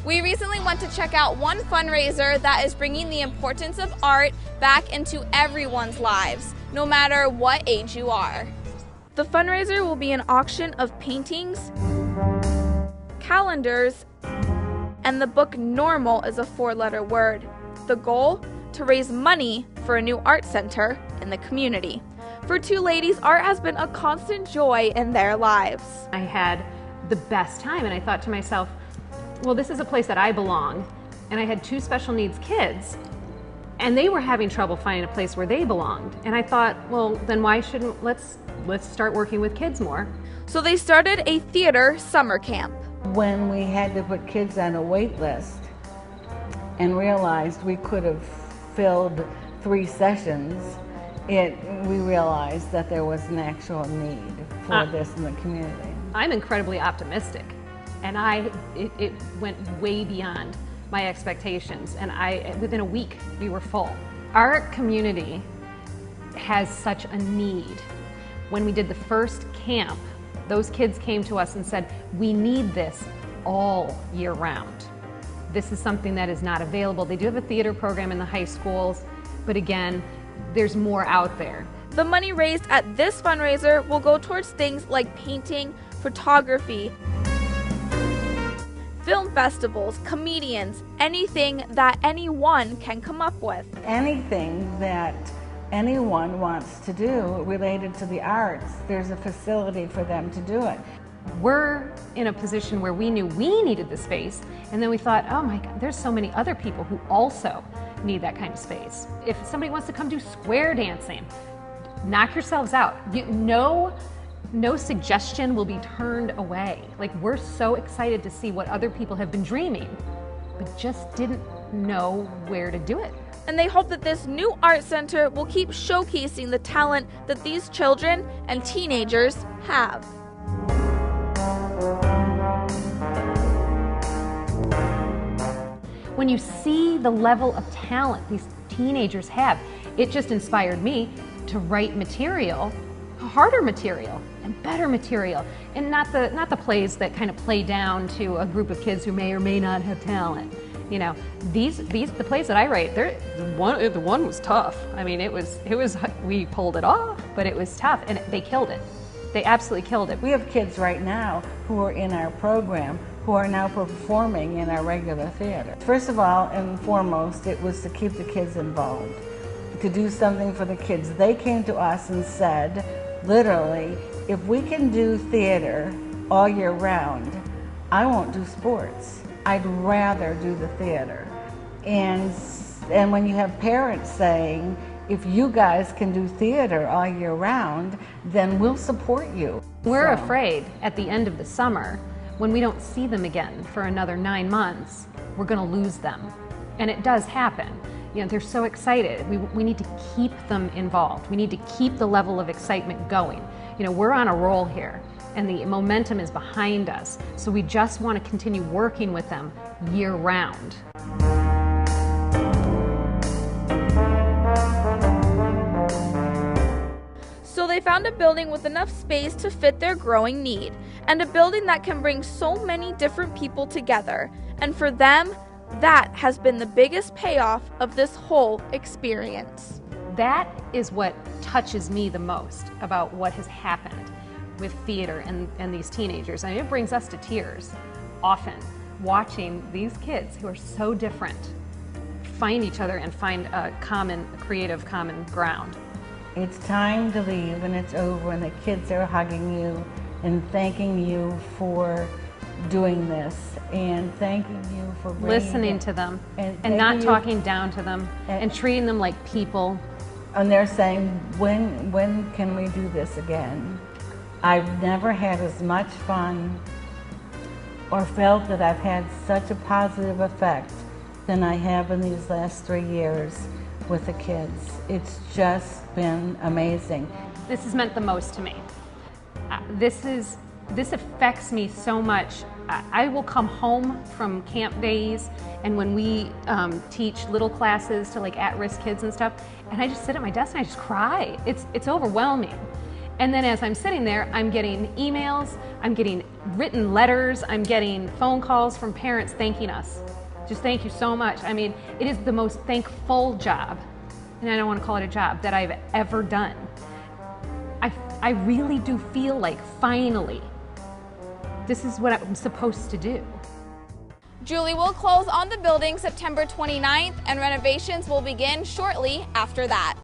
We recently went to check out one fundraiser that is bringing the importance of art back into everyone's lives, no matter what age you are. The fundraiser will be an auction of paintings, calendars, and the book Normal is a 4-letter word. The goal? To raise money for a new art center in the community. For two ladies, art has been a constant joy in their lives. I had the best time, and I thought to myself, well, this is a place that I belong, and I had two special needs kids, and they were having trouble finding a place where they belonged. And I thought, well, then why shouldn't, let's start working with kids more. So they started a theater summer camp. When we had to put kids on a wait list and realized we could have filled 3 sessions, we realized that there was an actual need for this in the community. I'm incredibly optimistic, and it went way beyond my expectations, and within a week we were full. Our community has such a need. When we did the first camp, those kids came to us and said, we need this all year round. This is something that is not available. They do have a theater program in the high schools, but again, there's more out there. The money raised at this fundraiser will go towards things like painting, photography, film festivals, comedians, anything that anyone can come up with. Anything that anyone wants to do related to the arts, there's a facility for them to do it. We're in a position where we knew we needed the space, and then we thought, oh my God, there's so many other people who also need that kind of space. If somebody wants to come do square dancing, knock yourselves out. No suggestion will be turned away. Like, we're so excited to see what other people have been dreaming, but just didn't know where to do it. And they hope that this new art center will keep showcasing the talent that these children and teenagers have. When you see the level of talent these teenagers have, it just inspired me to write material, harder material and better material, and not the plays that kind of play down to a group of kids who may or may not have talent. You know, the plays that I write, the one was tough. I mean, it was we pulled it off, but it was tough, and they killed it. They absolutely killed it. We have kids right now who are in our program who are now performing in our regular theater. First of all and foremost, it was to keep the kids involved, to do something for the kids. They came to us and said, literally, if we can do theater all year round, I won't do sports. I'd rather do the theater. And when you have parents saying, if you guys can do theater all year round, then we'll support you. We're afraid at the end of the summer, when we don't see them again for another 9 months, we're going to lose them. And it does happen. You know, they're so excited. We need to keep them involved. We need to keep the level of excitement going. You know, we're on a roll here, and the momentum is behind us. So we just want to continue working with them year round. So they found a building with enough space to fit their growing need, and a building that can bring so many different people together. And for them, that has been the biggest payoff of this whole experience. That is what touches me the most about what has happened with theater and these teenagers. I mean, it brings us to tears often, watching these kids who are so different find each other and find a creative common ground. It's time to leave, and it's over, and the kids are hugging you and thanking you for doing this, and thanking you for listening to them and not talking down to them and treating them like people. And they're saying, when can we do this again? I've never had as much fun or felt that I've had such a positive effect than I have in these last 3 years with the kids. It's just been amazing. This has meant the most to me. This affects me so much. I will come home from camp days, and when we teach little classes to like at-risk kids and stuff, and I just sit at my desk and I just cry. It's overwhelming. And then as I'm sitting there, I'm getting emails, I'm getting written letters, I'm getting phone calls from parents thanking us. Just thank you so much. I mean, it is the most thankful job, and I don't want to call it a job, that I've ever done. I really do feel like finally, this is what I'm supposed to do. Julie will close on the building September 29th, and renovations will begin shortly after that.